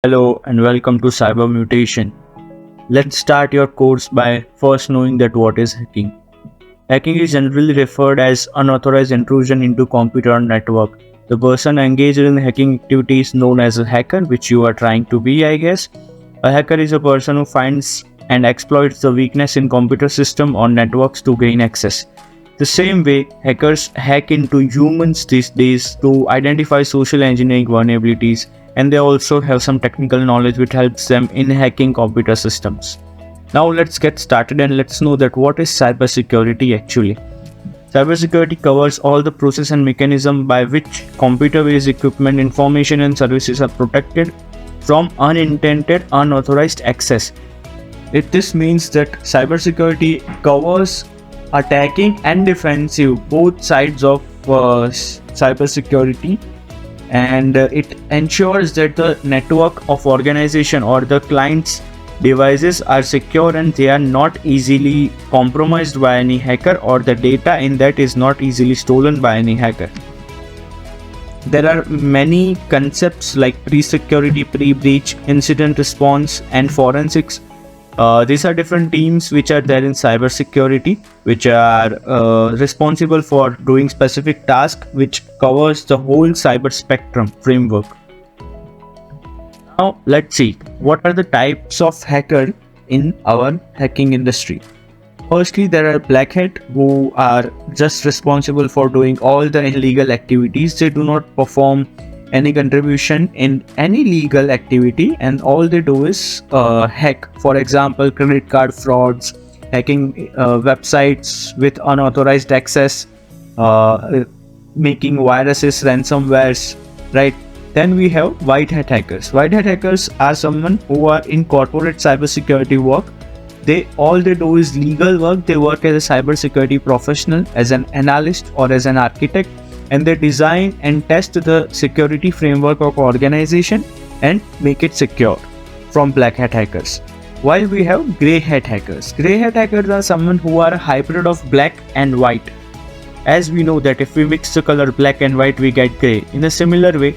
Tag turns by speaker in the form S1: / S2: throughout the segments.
S1: Hello and welcome to Cyber Mutation. Let's start your course by first knowing that what is hacking. Hacking is generally referred as unauthorized intrusion into computer or network. The person engaged in hacking activity is known as a hacker, which you are trying to be, I guess. A hacker is a person who finds and exploits the weakness in computer system or networks to gain access. The same way, hackers hack into humans these days to identify social engineering vulnerabilities, and they also have some technical knowledge which helps them in hacking computer systems. Now let's get started and let's know that what is cybersecurity actually. Cybersecurity covers all the process and mechanism by which computer-based equipment, information and services are protected from unintended, unauthorized access. This means that cybersecurity covers attacking and defensive both sides of cybersecurity, and it ensures that the network of organization or the client's devices are secure and they are not easily compromised by any hacker, or the data in that is not easily stolen by any hacker. There are many concepts like pre-security, pre-breach, incident response and forensics. These are different teams which are there in cybersecurity, which are responsible for doing specific tasks, which covers the whole cyber spectrum framework. Now let's see what are the types of hacker in our hacking industry. Firstly, there are black hat who are just responsible for doing all the illegal activities. They do not perform any contribution in any legal activity, and all they do is hack. For example, credit card frauds, hacking websites with unauthorized access, making viruses, ransomwares, right? Then we have white hat hackers. White hat hackers are someone who are in corporate cybersecurity work. All they do is legal work. They work as a cybersecurity professional, as an analyst or as an architect, and they design and test the security framework of organization and make it secure from black hat hackers. While we have grey hat hackers. Grey hat hackers are someone who are a hybrid of black and white. As we know that if we mix the color black and white, we get grey. In a similar way,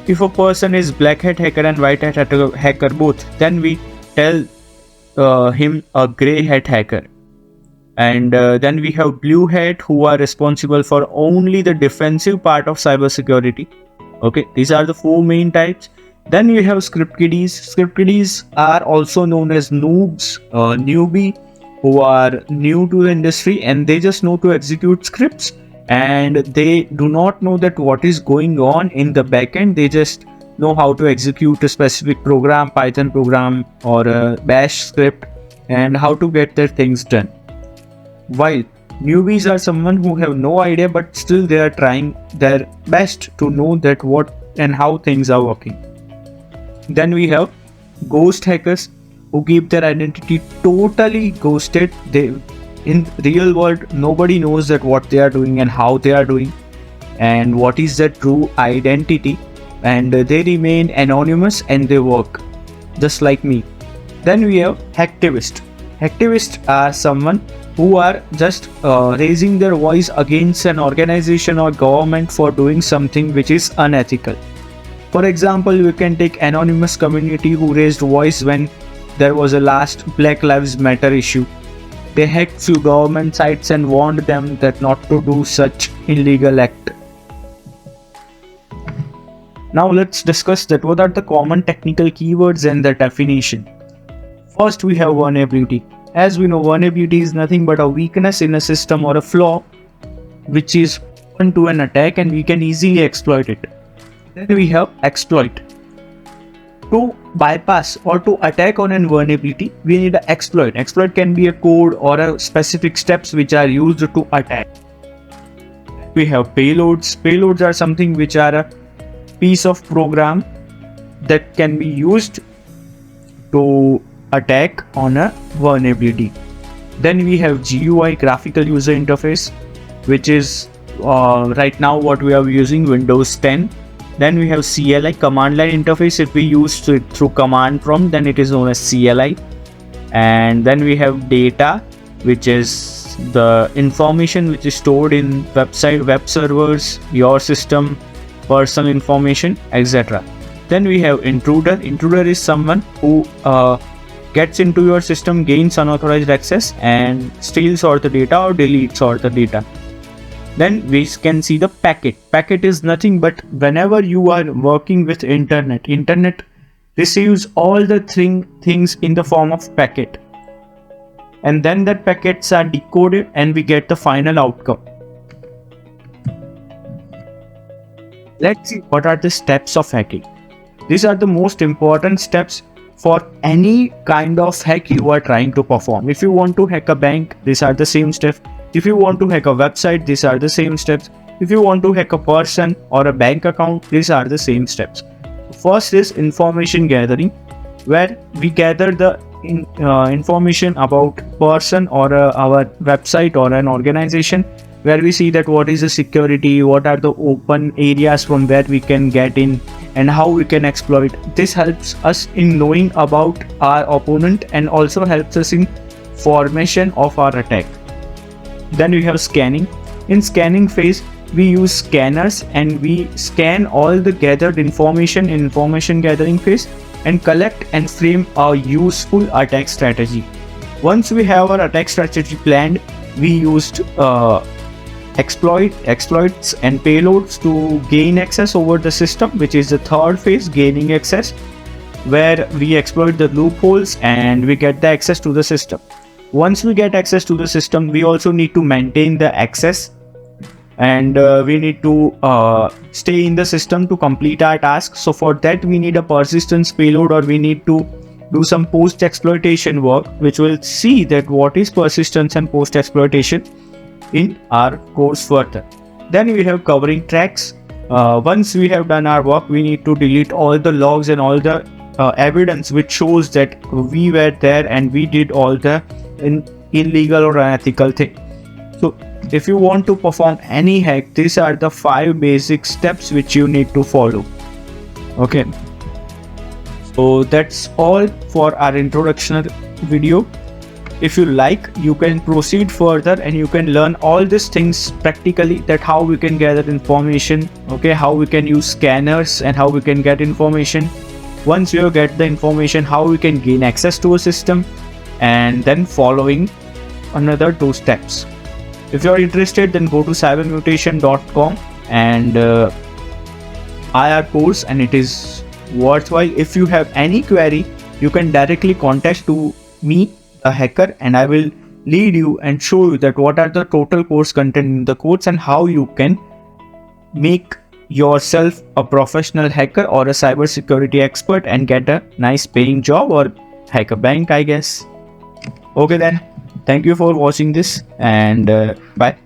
S1: if a person is black hat hacker and white hat hacker both, then we tell him a grey hat hacker. And then we have blue hat who are responsible for only the defensive part of cybersecurity. Okay, these are the four main types. Then you have script kiddies. Script kiddies are also known as noobs, newbie, who are new to the industry and they just know to execute scripts, and they do not know that what is going on in the backend. They just know how to execute a specific program, Python program or a bash script, and how to get their things done. While newbies are someone who have no idea, but still they are trying their best to know that what and how things are working. Then we have ghost hackers who keep their identity totally ghosted. In real world, nobody knows that what they are doing and how they are doing and what is their true identity, and they remain anonymous and they work just like me. Then we have hacktivists. Hacktivists are someone who are just raising their voice against an organization or government for doing something which is unethical. For example, we can take anonymous community who raised voice when there was a last Black Lives Matter issue. They hacked few government sites and warned them that not to do such illegal act. Now let's discuss that what are the common technical keywords and their definition. First, we have vulnerability. As we know, vulnerability is nothing but a weakness in a system or a flaw which is open to an attack and we can easily exploit it. Then we have exploit. To bypass or to attack on a vulnerability, we need an exploit. Exploit can be a code or a specific steps which are used to attack. We have payloads. Payloads are something which are a piece of program that can be used to attack on a vulnerability. Then we have GUI, graphical user interface, which is right now what we are using, Windows 10. Then we have CLI, command line interface. If we use it through command prompt, then it is known as CLI. And then we have data, which is the information which is stored in website, web servers, your system, personal information, etc. Then we have intruder. Intruder is someone who gets into your system, gains unauthorized access, and steals all the data or deletes all the data. Then we can see the packet. Packet is nothing but whenever you are working with internet receives all the things in the form of packet. And then that packets are decoded and we get the final outcome. Let's see what are the steps of hacking. These are the most important steps for any kind of hack you are trying to perform. If you want to hack a bank, these are the same steps. If you want to hack a website, these are the same steps. If you want to hack a person or a bank account, these are the same steps. First is information gathering, where we gather the information about person or our website or an organization, where we see that what is the security, what are the open areas from where we can get in, and how we can exploit. This helps us in knowing about our opponent and also helps us in formation of our attack. Then we have scanning. In scanning phase, we use scanners and we scan all the gathered information in information gathering phase and collect and frame a useful attack strategy. Once we have our attack strategy planned, we used exploits and payloads to gain access over the system, which is the third phase, gaining access, where we exploit the loopholes and we get the access to the system. Once we get access to the system, we also need to maintain the access, and we need to stay in the system to complete our task. So for that we need a persistence payload, or we need to do some post exploitation work, which will see that what is persistence and post exploitation in our course further. Then we have covering tracks. Once we have done our work, we need to delete all the logs and all the evidence which shows that we were there and we did all the illegal or unethical thing. So if you want to perform any hack, these are the 5 basic steps which you need to follow. Okay, so that's all for our introduction video. If you like, you can proceed further and you can learn all these things practically, that how we can gather information, okay, how we can use scanners and how we can get information. Once you get the information, how we can gain access to a system, and then following another 2 steps. If you are interested, then go to cybermutation.com and buy our course, and it is worthwhile. If you have any query, you can directly contact to me, a hacker, and I will lead you and show you that what are the total course content in the course and how you can make yourself a professional hacker or a cybersecurity expert and get a nice paying job or hack a bank, I guess. Okay then, thank you for watching this, and bye.